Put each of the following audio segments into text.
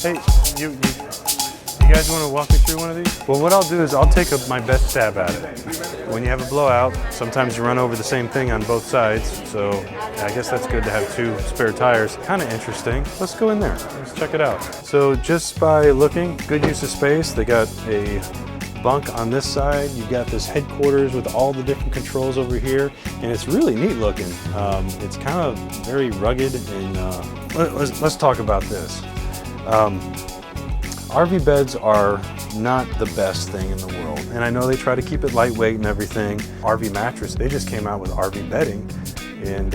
Hey, you guys want to walk me through one of these? Well, what I'll do is I'll take my best stab at it. When you have a blowout, sometimes you run over the same thing on both sides, so I guess that's good to have two spare tires. Kind of interesting. Let's go in there. Let's check it out. So just by looking, good use of space. They got a bunk on this side. You got this headquarters with all the different controls over here, and it's really neat looking. It's kind of very rugged, and let's talk about this. RV beds are not the best thing in the world, and I know they try to keep it lightweight and everything. RV mattress, they just came out with RV bedding, and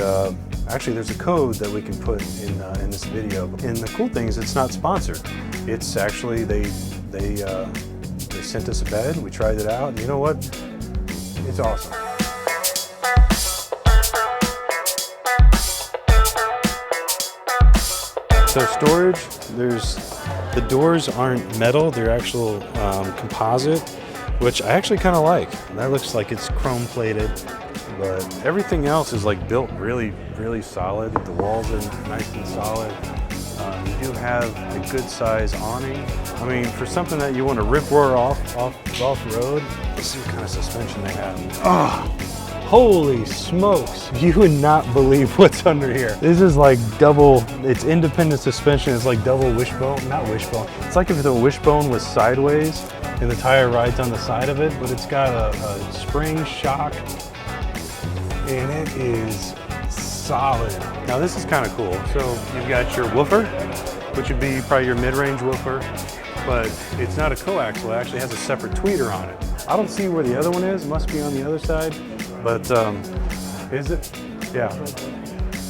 actually there's a code that we can put in this video. And the cool thing is it's not sponsored. It's actually, they sent us a bed, we tried it out, and you know what? It's awesome. So storage, the doors aren't metal, they're actual composite, which I actually kind of like. That looks like it's chrome plated, but everything else is like built really, really solid. The walls are nice and solid. You do have a good size awning. I mean, for something that you want to rip roar off the road, let's see what kind of suspension they have. Oh, holy smokes. You would not believe what's under here. This is like double, it's independent suspension. It's like double wishbone, not wishbone. It's like if the wishbone was sideways and the tire rides on the side of it, but it's got a spring shock and it is solid. Now this is kind of cool. So you've got your woofer, which would be probably your mid-range woofer, but it's not a coaxial, it actually has a separate tweeter on it. I don't see where the other one is, it must be on the other side, but is it? Yeah.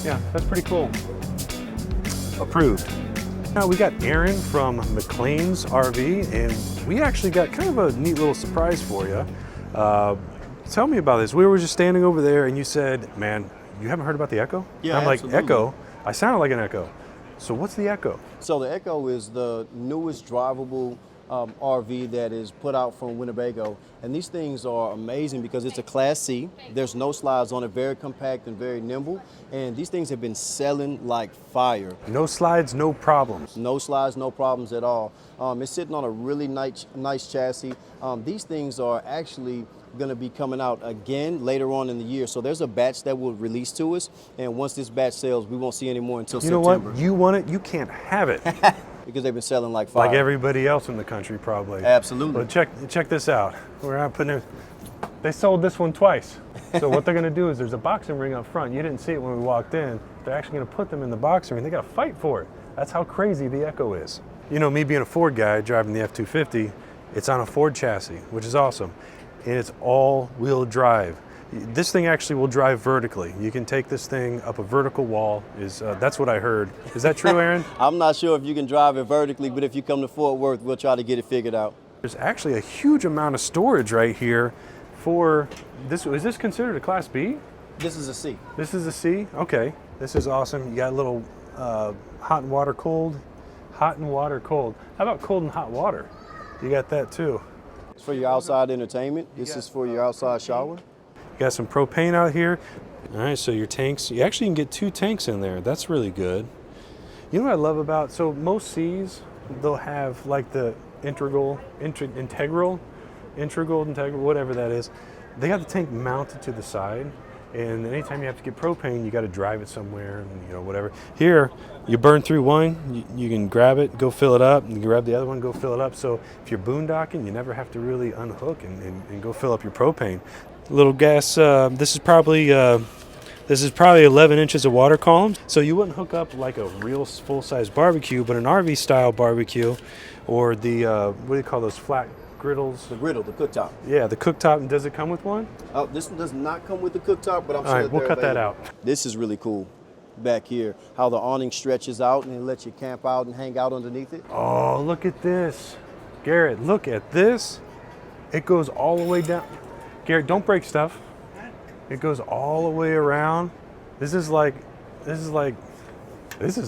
Yeah, that's pretty cool. Approved. Now we got Aaron from McLean's RV, and we actually got kind of a neat little surprise for you. Tell me about this. We were just standing over there and you said, man, you haven't heard about the Echo? Yeah, I'm like, absolutely. Echo? I sounded like an Echo. So what's the Echo? So the Echo is the newest drivable RV that is put out from Winnebago. And these things are amazing because it's a Class C. There's no slides on it, very compact and very nimble. And these things have been selling like fire. No slides, no problems. No slides, no problems at all. It's sitting on a really nice chassis. These things are actually going to be coming out again later on in the year. So there's a batch that will release to us, and once this batch sells, we won't see any more until September. You know what? You want it, you can't have it. Because they've been selling like fire. Like everybody else in the country, probably. Absolutely. But check this out. We're not putting it. They sold this one twice. So what they're going to do is there's a boxing ring up front. You didn't see it when we walked in. They're actually going to put them in the boxing ring. They got to fight for it. That's how crazy the Echo is. You know, me being a Ford guy driving the F-250, it's on a Ford chassis, which is awesome. And it's all-wheel drive. This thing actually will drive vertically. You can take this thing up a vertical wall. That's what I heard. Is that true, Aaron? I'm not sure if you can drive it vertically, but if you come to Fort Worth, we'll try to get it figured out. There's actually a huge amount of storage right here for this. Is this considered a Class B? This is a C. This is a C? Okay. This is awesome. You got a little hot and water, cold. Hot and water, cold. How about cold and hot water? You got that too. It's for your outside entertainment. This is for your outside shower. You got some propane out here. All right, so your tanks, you actually can get 2 tanks in there. That's really good. You know what I love about, so most C's, they'll have like the integral, whatever that is. They got the tank mounted to the side. And anytime you have to get propane, you got to drive it somewhere, and you know, whatever. Here, you burn through one, you can grab it, go fill it up, and you grab the other one, go fill it up. So if you're boondocking, you never have to really unhook and go fill up your propane. Little gas. This is probably 11 inches of water column. So you wouldn't hook up like a real full-size barbecue, but an RV-style barbecue, or the what do you call those flat griddles? The griddle, the cooktop. Yeah, the cooktop. And does it come with one? This one does not come with the cooktop, but I'm sure. All right, we'll cut that out. This is really cool back here, how the awning stretches out and it lets you camp out and hang out underneath it. Oh, look at this. Garrett, look at this. It goes all the way down. Garrett, don't break stuff. It goes all the way around. This is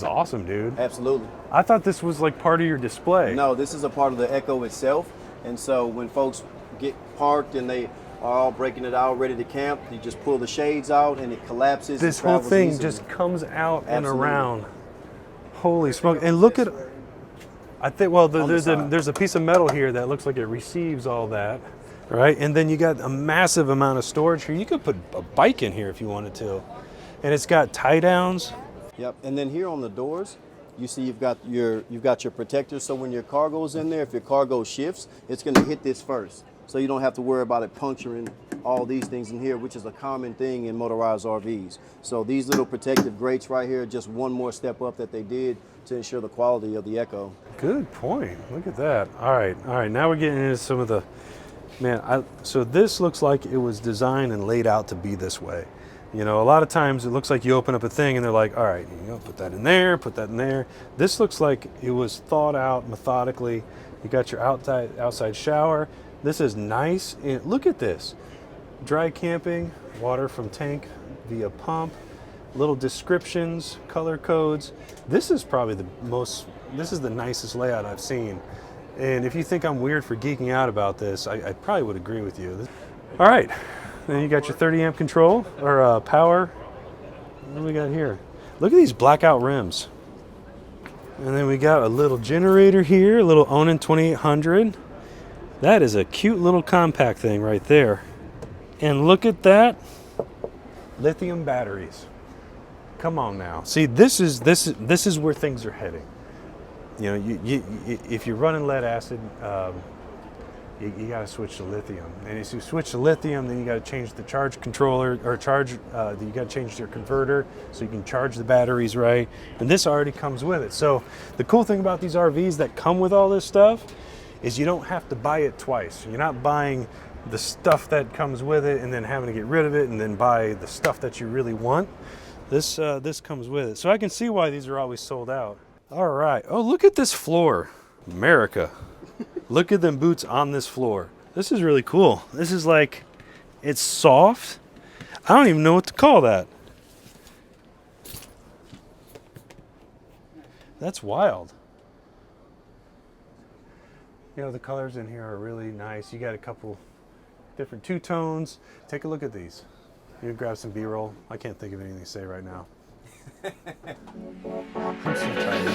awesome, dude. Absolutely. I thought this was like part of your display. No, this is a part of the Echo itself. And so when folks get parked and they are all breaking it out, ready to camp, you just pull the shades out and it collapses. This and whole thing easily. just comes out and Absolutely. around. Holy smoke. And look at, I think, well, On the side. there's a piece of metal here that looks like it receives all that, right? And then you got a massive amount of storage here. You could put a bike in here if you wanted to. And it's got tie downs. Yep. And then here on the doors, you see you've got your protectors. So when your car goes in there, if your cargo shifts, it's going to hit this first. So you don't have to worry about it puncturing all these things in here, which is a common thing in motorized RVs. So these little protective grates right here, just one more step up that they did to ensure the quality of the Echo. Good point. Look at that. All right. Now we're getting into some of the, man, so this looks like it was designed and laid out to be this way. You know, a lot of times it looks like you open up a thing and they're like, all right, you know, put that in there, put that in there. This looks like it was thought out methodically. You got your outside shower. This is nice. And look at this. Dry camping, water from tank via pump, little descriptions, color codes. This is probably this is the nicest layout I've seen. And if you think I'm weird for geeking out about this, I probably would agree with you. All right, then you got your 30 amp control or power. What do we got here? Look at these blackout rims. And then we got a little generator here, a little Onan 2800. That is a cute little compact thing right there. And look at that, lithium batteries. Come on now. See, this is where things are heading. You know, if you're running lead acid, you got to switch to lithium. And if you switch to lithium, then you got to change the charge controller or you got to change your converter so you can charge the batteries right. And this already comes with it. So the cool thing about these RVs that come with all this stuff is you don't have to buy it twice. You're not buying the stuff that comes with it and then having to get rid of it and then buy the stuff that you really want. This comes with it. So I can see why these are always sold out. All right. Oh, look at this floor. America. Look at them boots on this floor. This is really cool. This is like, it's soft. I don't even know what to call that. That's wild. You know, the colors in here are really nice. You got a couple different two-tones. Take a look at these. You can grab some B-roll. I can't think of anything to say right now. I'm so tired.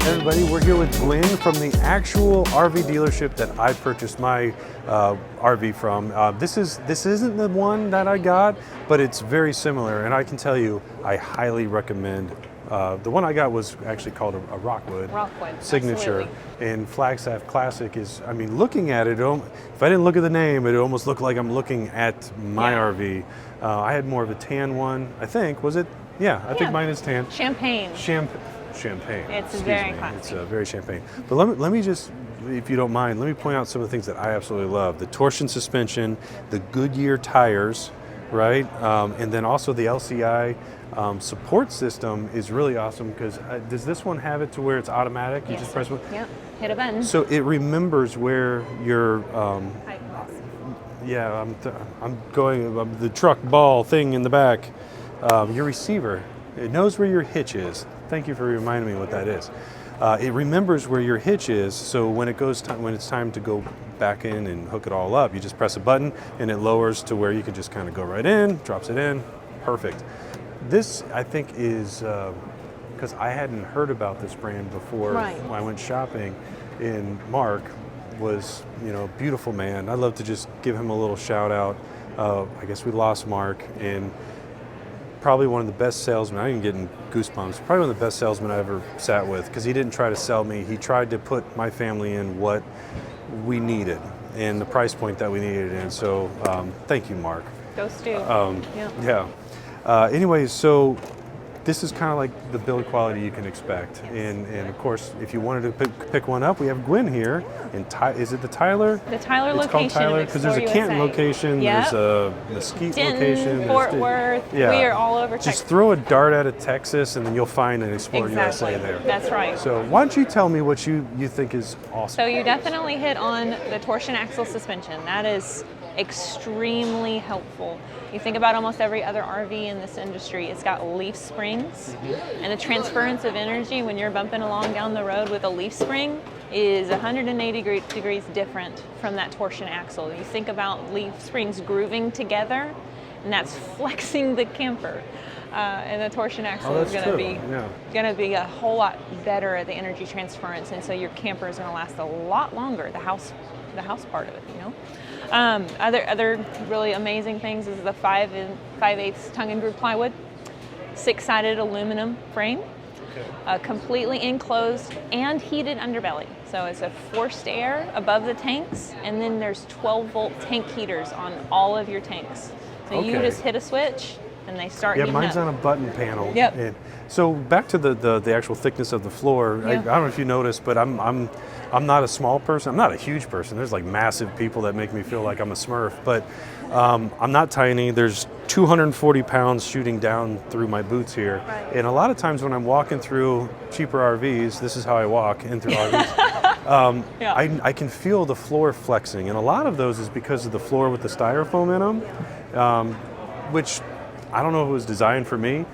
Everybody, we're here with Gwen from the actual RV dealership that I purchased my RV from. This isn't the one that I got, but it's very similar, and I can tell you, I highly recommend. The one I got was actually called a Rockwood Signature, absolutely. And Flagstaff Classic is, I mean, looking at it, if I didn't look at the name, it almost looked like I'm looking at my RV. I had more of a tan one, I think. Was it? Yeah, I think mine is tan. Champagne. Champagne. It's very classy. It's very champagne. But let me just, if you don't mind, let me point out some of the things that I absolutely love. The torsion suspension, the Goodyear tires, right? And then also the LCI support system is really awesome because does this one have it to where it's automatic? Yes. You just press one? Yep, hit a button. So it remembers where your, I'm going, the truck ball thing in the back, your receiver, it knows where your hitch is. Thank you for reminding me what that is. It remembers where your hitch is, so when it's time to go back in and hook it all up, you just press a button and it lowers to where you can just kind of go right in, drops it in, perfect. This, I think, is, because I hadn't heard about this brand before when I went shopping, and Mark was, you know, a beautiful man. I'd love to just give him a little shout out. I guess we lost Mark, and probably one of the best salesmen. I'm even getting goosebumps. Probably one of the best salesmen I ever sat with because he didn't try to sell me. He tried to put my family in what we needed and the price point that we needed. And so thank you, Mark. Go Stu. Anyways, so this is kind of like the build quality you can expect. And of course, if you wanted to pick one up, we have Gwen here. Is it the Tyler? The Tyler It's location. called Tyler because there's a Canton location, there's a Mesquite location, Fort Worth. Yeah. We are all over Texas. Just throw a dart at a Texas, and then you'll find an ExploreUSA Exactly. there. That's right. So why don't you tell me what you think is awesome? So you definitely hit on the torsion axle suspension. That is extremely helpful. You think about almost every other RV in this industry, it's got leaf springs, and the transference of energy when you're bumping along down the road with a leaf spring is 180 degrees different from that torsion axle. You think about leaf springs grooving together, and that's flexing the camper. And the torsion axle is going to be a whole lot better at the energy transference, and so your camper is going to last a lot longer. The house part of it, you know. Other really amazing things is the 5 5/8 tongue and groove plywood, 6-sided aluminum frame, completely enclosed and heated underbelly. So it's a forced air above the tanks, and then there's 12-volt tank heaters on all of your tanks. So you just hit a switch and they start heating up. Yeah, mine's on a button panel. Yep. And so back to the actual thickness of the floor. Yeah. I don't know if you noticed, but I'm not a small person. I'm not a huge person. There's like massive people that make me feel like I'm a Smurf, but I'm not tiny. There's 240 pounds shooting down through my boots here. Right. And a lot of times when I'm walking through cheaper RVs, this is how I walk in through RVs. Yeah. I can feel the floor flexing, and a lot of those is because of the floor with the styrofoam in them, which I don't know if it was designed for me,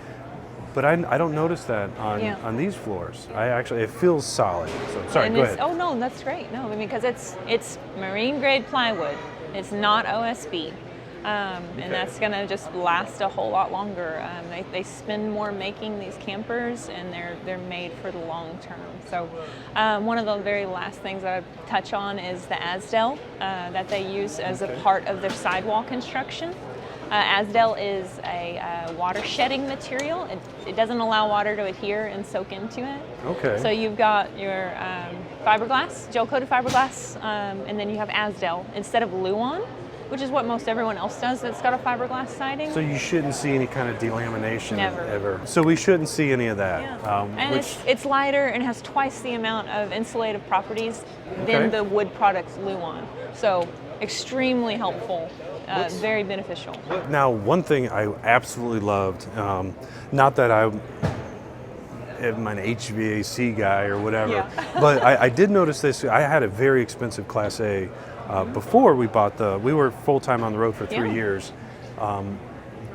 but I don't notice that on these floors. It feels solid. So sorry, go ahead. Oh no, that's great. No, I mean, because it's marine grade plywood. It's not OSB, and that's going to just last a whole lot longer. They spend more making these campers, and they're made for the long term. So one of the very last things I would touch on is the Asdel that they use as a part of their sidewall construction. Asdel is a water shedding material. It doesn't allow water to adhere and soak into it. Okay. So you've got your fiberglass, gel-coated fiberglass, and then you have Asdel instead of Luan, which is what most everyone else does that's got a fiberglass siding. So you shouldn't see any kind of delamination Never. ever. So we shouldn't see any of that. Yeah. And it's lighter and has twice the amount of insulative properties than the wood products Luan. So extremely helpful. Very beneficial. Now, one thing I absolutely loved, not that I'm an HVAC guy or whatever, but I did notice this. I had a very expensive Class A before we bought we were full-time on the road for 3 years.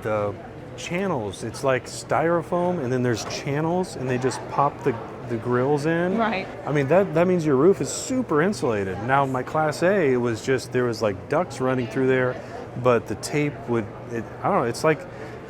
The channels, it's like styrofoam, and then there's channels, and they just pop the grills in. Right. I mean, that means your roof is super insulated. Now, my Class A, there was like ducts running through there, but the tape I don't know, it's like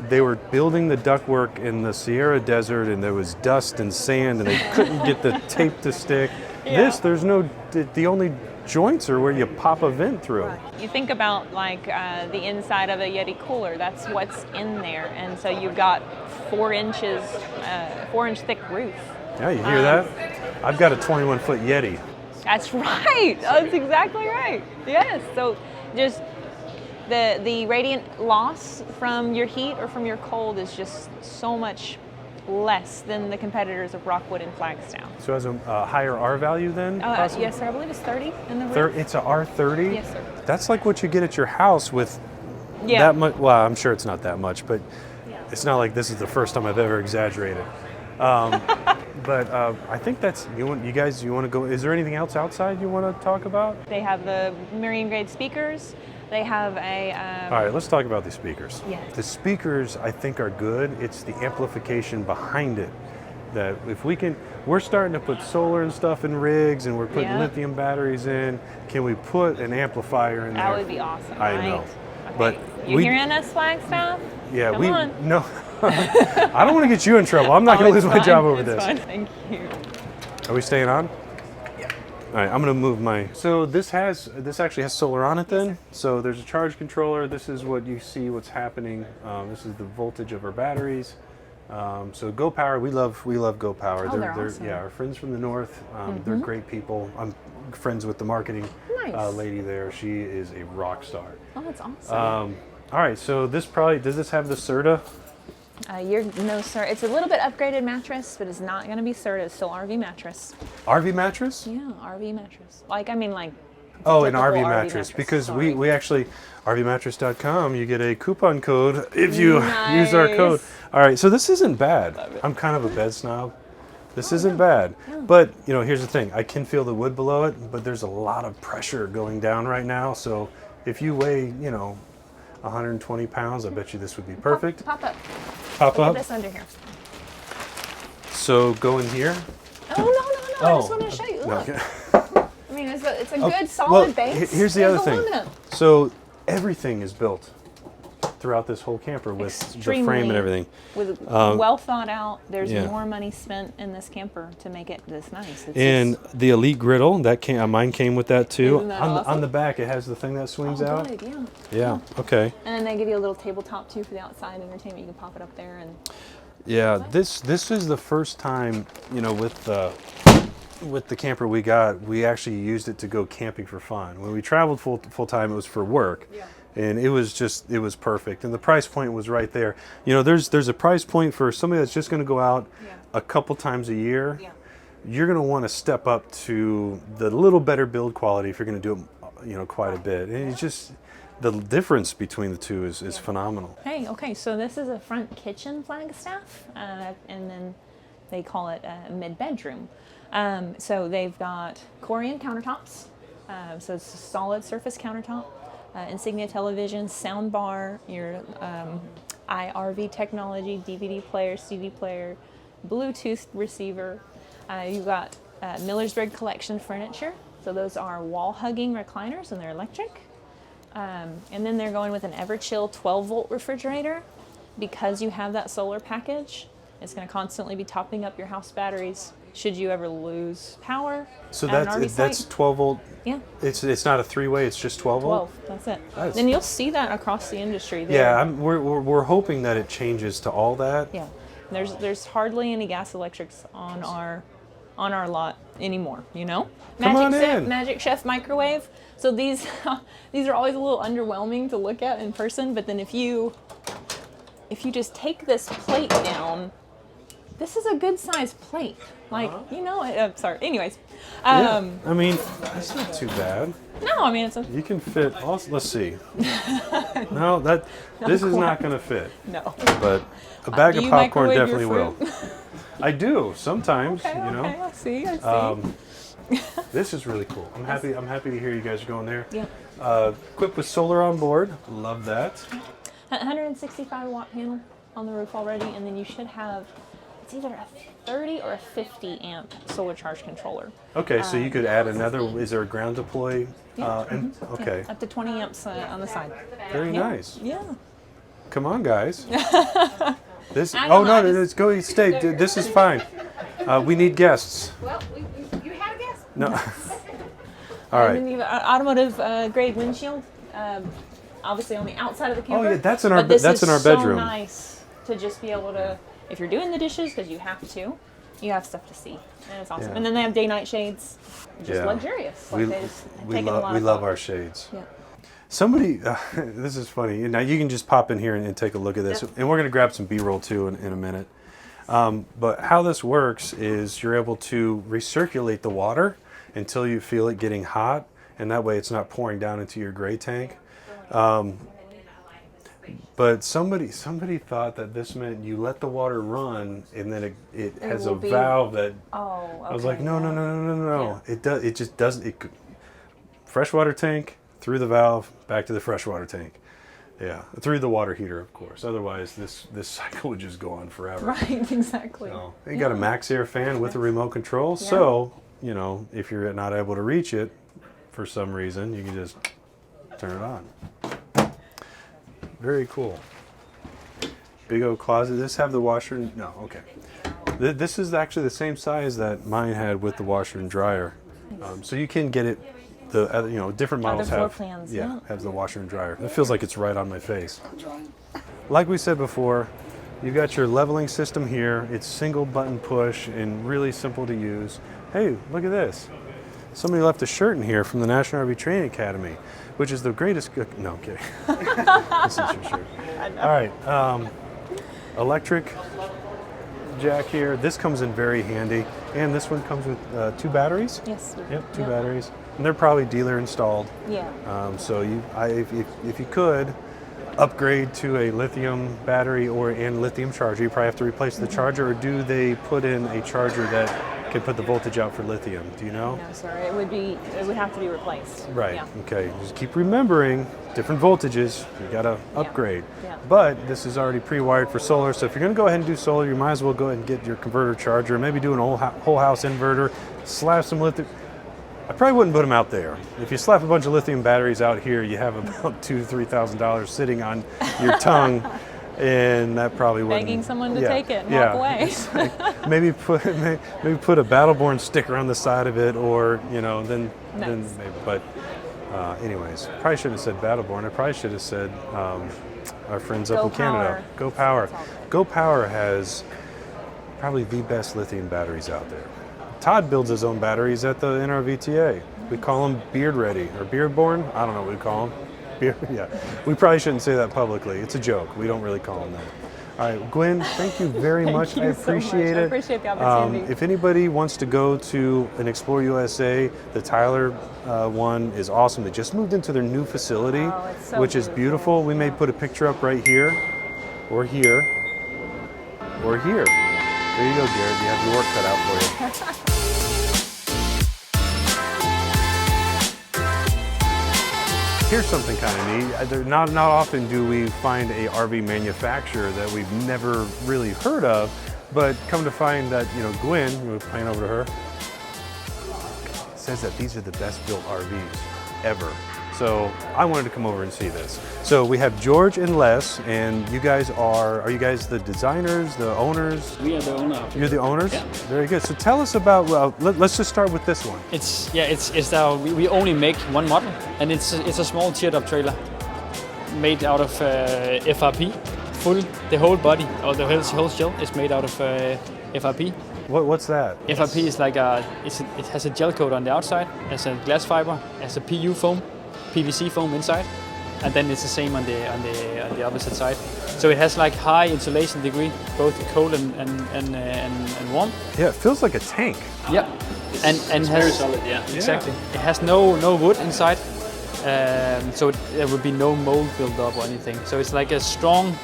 they were building the ductwork in the Sierra Desert, and there was dust and sand, and they couldn't get the tape to stick. Yeah. The only joints are where you pop a vent through. Right. You think about like the inside of a Yeti cooler, that's what's in there. And so you've got 4-inch thick roof. Yeah, you hear that? I've got a 21-foot Yeti. That's right. That's exactly right. Yes. So just the radiant loss from your heat or from your cold is just so much less than the competitors of Rockwood and Flagstaff. So it has a higher R value then? Yes, sir. I believe it's 30 in the roof. It's a R30? Yes, sir. That's like what you get at your house with that much. Well, I'm sure it's not that much, but it's not like this is the first time I've ever exaggerated. But I think you want to go, is there anything else outside you want to talk about? They have the marine grade speakers. They have All right, let's talk about the speakers. Yes. The speakers, I think, are good. It's the amplification behind it that we're starting to put solar and stuff in rigs, and we're putting lithium batteries in. Can we put an amplifier in there? That would be awesome. I know. Okay. But you hearing us, Flagstaff? Yeah, Come on. No. I don't want to get you in trouble. I'm not going to lose my job over this. Fine. Thank you. Are we staying on? Yeah. All right, I'm going to move So this actually has solar on it then. Yes, so there's a charge controller. This is what you see what's happening. This is the voltage of our batteries. So Go Power, we love Go Power. Oh, they're awesome. Yeah, our friends from the north. They're great people. I'm friends with the marketing lady there. She is a rock star. Oh, that's awesome. All right, so does this have the CERTA? You're no sir. It's a little bit upgraded mattress, but it's not going to be sir. It's still RV mattress. RV mattress? Yeah, RV mattress. Like I mean, like. Oh, an typical RV mattress. Because we actually, RVmattress.com, you get a coupon code if you use our code. All right, so this isn't bad. I'm kind of a bed snob. This isn't bad. But, you know, here's the thing. I can feel the wood below it, but there's a lot of pressure going down right now. So if you weigh, you know, 120 pounds, I bet you this would be perfect. Pop up. Pop up. Put this under here. So go in here. Oh, no. I just wanted to show you. Look. Okay. I mean, it's a good solid base. Here's the other thing. Aluminum. So everything is built throughout this whole camper with the frame and everything. With well thought out. There's yeah. more money spent in this camper to make it this nice. It's and the Elite griddle, that mine came with that too. Isn't that awesome? On the back, it has the thing that swings out. Good, yeah. Yeah. Okay. And then they give you a little tabletop too for the outside entertainment. You can pop it up there and. Yeah. This is the first time, you know, with the camper we got, we actually used it to go camping for fun. When we traveled full time, it was for work. Yeah. And it was perfect. And the price point was right there. You know, there's a price point for somebody that's just going to go out a couple times a year. Yeah. You're going to want to step up to the little better build quality if you're going to do it, you know, quite a bit. And it's just, the difference between the two is phenomenal. Hey, okay, so this is a front kitchen flagstaff, and then they call it a mid-bedroom. So they've got Corian countertops, so it's a solid surface countertop. Insignia television, sound bar, your iRV technology, DVD player, CD player, Bluetooth receiver. You've got Millersburg collection furniture. So those are wall hugging recliners and they're electric. And then they're going with an Everchill 12-volt refrigerator. Because you have that solar package, it's going to constantly be topping up your house batteries should you ever lose power. So that's 12 volt. Yeah. It's not a 3-way. It's just 12 volt. 12. That's it. And you'll see that across the industry. There. Yeah, we're hoping that it changes to all that. Yeah. There's hardly any gas electrics on our lot anymore. You know. Magic Chef microwave. So these are always a little underwhelming to look at in person, but then if you just take this plate down. This is a good size plate. Like, you know, sorry. Anyways. Yeah, I mean, that's not too bad. No, I mean, it's a... You can fit, let's see. No, this is not going to fit. No. But a bag of popcorn definitely will. fruit? I do, sometimes, Okay, you know. okay, I see. This is really cool. I'm happy to hear you guys are going there. Yeah. Equipped with solar on board. Love that. 165 watt panel on the roof already, and then you should have... It's either a 30 or a 50 amp solar charge controller. Okay, so you could add another. Is there a ground deploy? Yeah. Okay. Yeah, up to 20 amps on the side. Very nice. Yeah. Come on, guys. This. Oh no, let's go. Stay. This is fine. We need guests. Well, you had a guest. No. All right. And then you have automotive grade windshield, obviously on the outside of the camper. Oh yeah, that's in our bedroom. bedroom. So nice to just be able to. If you're doing the dishes, because you have stuff to see. And it's awesome. Yeah. And then they have day-night shades. Just luxurious. Like we love our shades. Yeah. Somebody, this is funny. Now you can just pop in here and take a look at this. Yeah. And we're going to grab some B-roll too in a minute. But how this works is you're able to recirculate the water until you feel it getting hot. And that way it's not pouring down into your gray tank. But somebody thought that this meant you let the water run and then it has a valve that. Oh, okay. I was like, no. Yeah. It just doesn't. Freshwater tank through the valve back to the freshwater tank. Yeah, through the water heater, of course. Otherwise, this cycle would just go on forever. Right, exactly. So, you got a max air fan with a remote control. Yeah. So, you know, if you're not able to reach it for some reason, you can just turn it on. Very cool. Big old closet. Does this have the washer? No, okay. This is actually the same size that mine had with the washer and dryer. So you can get it. Different models floor have. plans, have the washer and dryer. It feels like it's right on my face. Like we said before, you've got your leveling system here. It's single button push and really simple to use. Hey, look at this. Somebody left a shirt in here from the National RV Training Academy, which is the greatest. No, I'm kidding. This is your shirt. All right. electric jack here. This comes in very handy, and this one comes with 2 batteries. Yes. Yep, 2 batteries, and they're probably dealer installed. Yeah. So if you could upgrade to a lithium battery and lithium charger, you probably have to replace the charger, or do they put in a charger that can put the voltage out for lithium? Do you know? No, sir. It would have to be replaced. Right. Yeah. Okay. Just keep remembering different voltages. You got to upgrade. Yeah. But this is already pre-wired for solar, so if you're going to go ahead and do solar, you might as well go ahead and get your converter charger. Maybe do an whole house inverter. Slap some lithium. I probably wouldn't put them out there. If you slap a bunch of lithium batteries out here, you have about $2,000-3,000 sitting on your tongue, and that probably wouldn't. Begging someone to take it and walk away. Like, maybe put a Battleborn sticker on the side of it, or then maybe. But anyways, probably shouldn't have said Battleborn. I probably should have said our friends up in Canada. Go Power. Go Power has probably the best lithium batteries out there. Todd builds his own batteries at the NRVTA. We call them Beard Ready or Beardborn. I don't know what we call them. Yeah, we probably shouldn't say that publicly. It's a joke. We don't really call them that. All right, Gwen, thank you very much. Thank you I appreciate so much. it. I appreciate the opportunity. If anybody wants to go to an ExploreUSA, the Tyler one is awesome. They just moved into their new facility, it's so which is beautiful. We may put a picture up right here, or here, or here. There you go, Garrett. You have your work cut out for you. Here's something kind of neat. Not often do we find a RV manufacturer that we've never really heard of, but come to find that, Gwen, we're playing over to her, says that these are the best built RVs ever. So I wanted to come over and see this. So we have George and Les, and you guys are you guys the designers, the owners? We are the owner. You're the owners? Yeah. Very good. So tell us about, let's just start with this one. We only make one model, and it's a small tiered up trailer made out of FRP. The whole body, or the whole shell is made out of FRP. What's that? FRP is like it has a gel coat on the outside, as a glass fiber, as a PU foam, PVC foam inside, and then it's the same on the opposite side. So it has like high insulation degree, both cold and warm. Yeah, it feels like a tank. Yeah, and it's very solid. Yeah, exactly. It has no wood inside, so there will be no mold build up or anything. So it's like a strong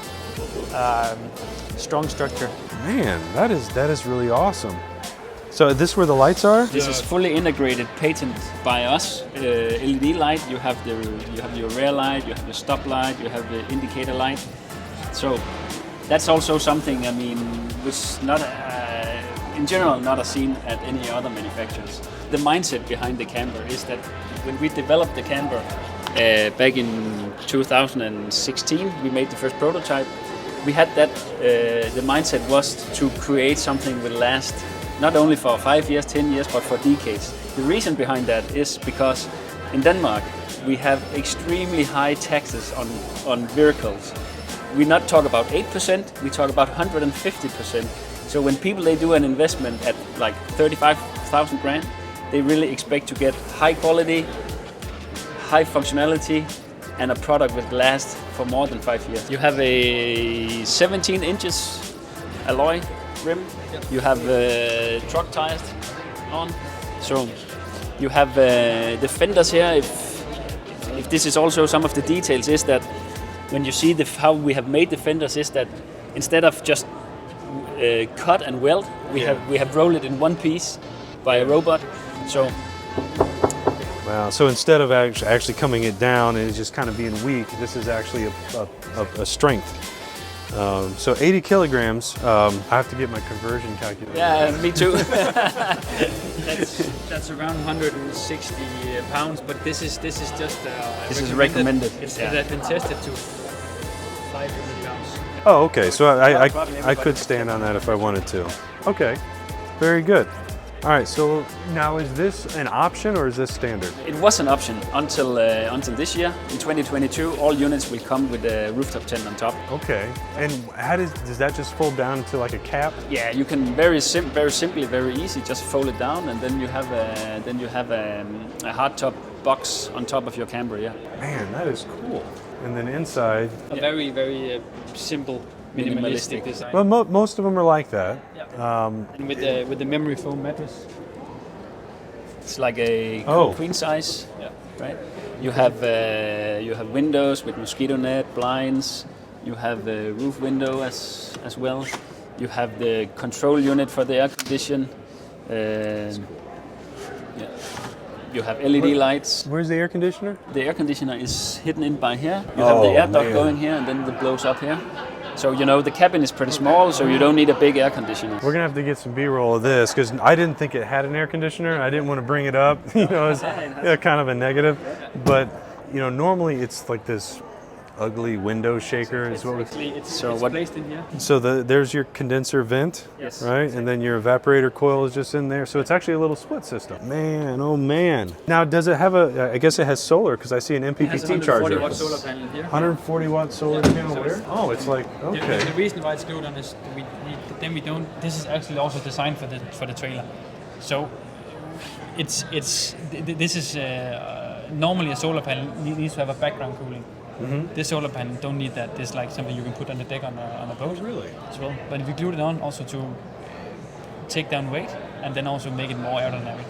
structure. Man, that is really awesome. So is this where the lights are? This is fully integrated, patent by us. LED light. You have your rear light. You have the stop light. You have the indicator light. So that's also something. I mean, which not in general not seen at any other manufacturers. The mindset behind the camper is that when we developed the camper back in 2016, we made the first prototype. We had that. The mindset was to create something that will last. Not only for 5 years, 10 years, but for decades. The reason behind that is because in Denmark we have extremely high taxes on vehicles. We not talk about 8%, we talk about 150%. So when people they do an investment at like 35,000 grand, they really expect to get high quality, high functionality, and a product that lasts for more than 5 years. You have a 17 inches alloy rim. You have truck tires on, so you have the fenders here. If this is also some of the details, is that when you see how we have made the fenders, is that instead of just cut and weld, we have rolled it in one piece by a robot. So. Wow. So instead of actually coming it down and just kind of being weak, this is actually a strength. So 80 kilograms, I have to get my conversion calculator. Yeah, me too. that's around 160 pounds, but this is just this is recommended. It has been tested to 500 pounds. Oh, okay. So I could stand on that if I wanted to. Okay, very good. All right, so now is this an option or is this standard? It was an option until this year. In 2022, all units will come with a rooftop tent on top. Okay, and how does that just fold down to like a cap? Yeah, you can very simply, very easy, just fold it down, and then you have a hardtop box on top of your camper. Yeah. Man, that is cool. And then inside, A very simple minimalistic design. Well, most of them are like that. And with the memory foam mattress. It's like a Oh. queen size, right? You have windows with mosquito net, blinds. You have the roof window as well. You have the control unit for the air condition. You have LED lights. Where's the air conditioner? The air conditioner is hidden in by here. You have the air duct going here, and then it blows up here. So the cabin is pretty small, so you don't need a big air conditioner. We're gonna have to get some B-roll of this because I didn't think it had an air conditioner. I didn't want to bring it up. It's kind of a negative. But normally it's like this ugly window shaker is what It's placed in here. So there's your condenser vent, Yes. right? And then your evaporator coil is just in there. So it's actually a little split system. Man, oh man. Now, does it have I guess it has solar because I see an It has MPPT 140 charger. watt solar panel here. 140 watt solar panel where? Oh, it's like, okay. The reason why it's glued on is we don't. This is actually also designed for the trailer. So this is normally a solar panel needs to have a background cooling. This solar panel don't need that. This is like something you can put on the deck on a boat. Really? As well. But if you glue it on, also to take down weight and then also make it more aerodynamic.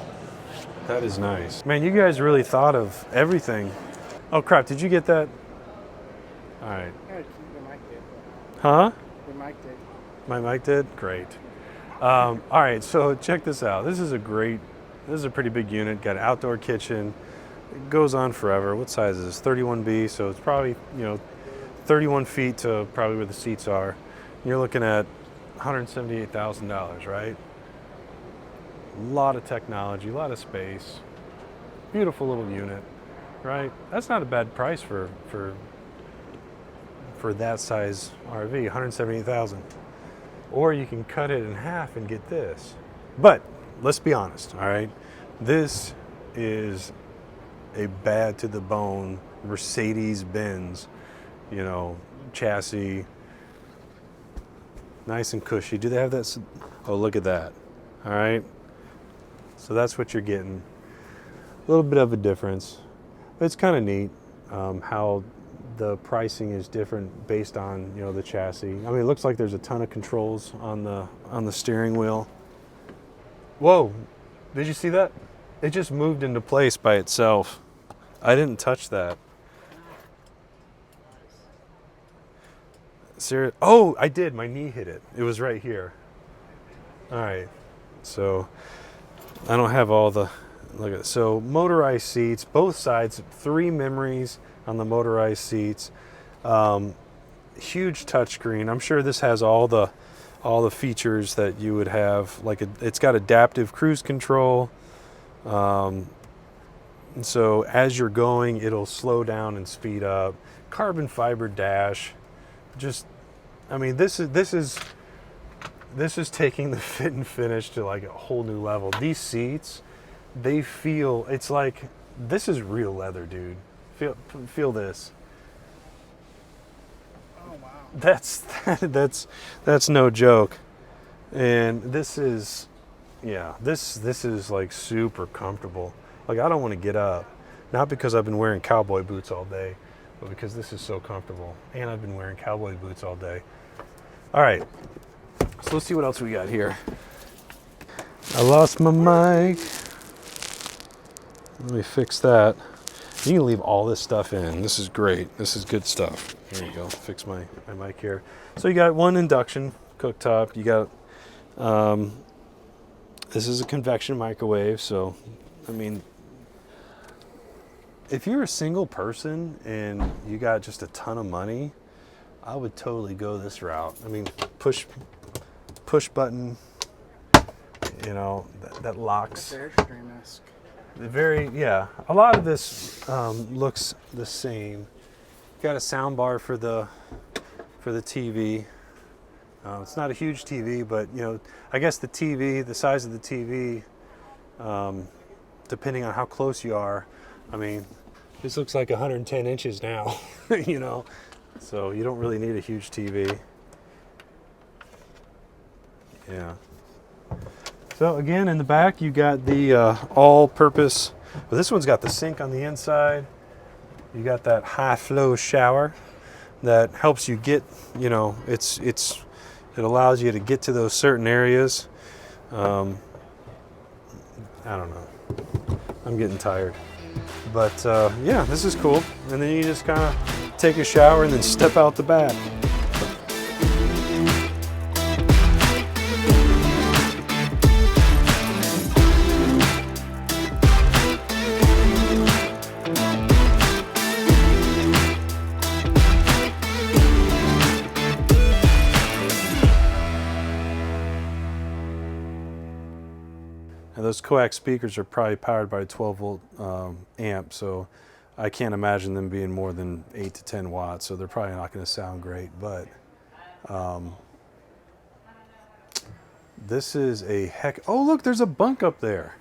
That is nice. Man, you guys really thought of everything. Oh crap, did you get that? All right. Huh? My mic did? Great. All right, so check this out. This is a pretty big unit. Got an outdoor kitchen. It goes on forever. What size is this? 31B, so it's probably, 31 feet to probably where the seats are. You're looking at $178,000, right? A lot of technology, a lot of space. Beautiful little unit, right? That's not a bad price for that size RV, $178,000. Or you can cut it in half and get this. But let's be honest, all right? This is a bad to the bone Mercedes-Benz, chassis. Nice and cushy. Do they have that? Oh, look at that. All right. So that's what you're getting. A little bit of a difference. But it's kind of neat how the pricing is different based on, the chassis. I mean, it looks like there's a ton of controls on the steering wheel. Whoa. Did you see that? It just moved into place by itself. I didn't touch that. Serious? Oh, I did. My knee hit it. It was right here. All right. So I don't have all the, look at it. So motorized seats, both sides, 3 memories on the motorized seats. Huge touchscreen. I'm sure this has all the features that you would have. It's got adaptive cruise control. And so as you're going, it'll slow down and speed up. Carbon fiber dash. Just, I mean, this is taking the fit and finish to like a whole new level. These seats, they feel, it's like, this is real leather, dude. Feel this. Oh wow. That's no joke. And this is, this is like super comfortable. Like, I don't want to get up, not because I've been wearing cowboy boots all day, but because this is so comfortable. And I've been wearing cowboy boots all day. All right, so let's see what else we got here. I lost my mic. Let me fix that. You can leave all this stuff in. This is great. This is good stuff. There you go. Fix my mic here. So you got one induction cooktop. You got, this is a convection microwave. So, I mean, if you're a single person and you got just a ton of money, I would totally go this route. I mean, push button, that locks. Airstream-esque. A lot of this looks the same. Got a sound bar for the TV. It's not a huge TV, but I guess the size of the TV, depending on how close you are. I mean, this looks like 110 inches now, so you don't really need a huge TV. Yeah. So again, in the back, you got the all-purpose. Well, this one's got the sink on the inside. You got that high-flow shower. that helps you get, you know, it allows you to get to those certain areas. I don't know. I'm getting tired. But yeah, this is cool. And then you just kind of take a shower and then step out the back. And those coax speakers are probably powered by a 12-volt amp, so I can't imagine them being more than 8 to 10 watts, so they're probably not going to sound great. But this is a heck... Oh, look, there's a bunk up there.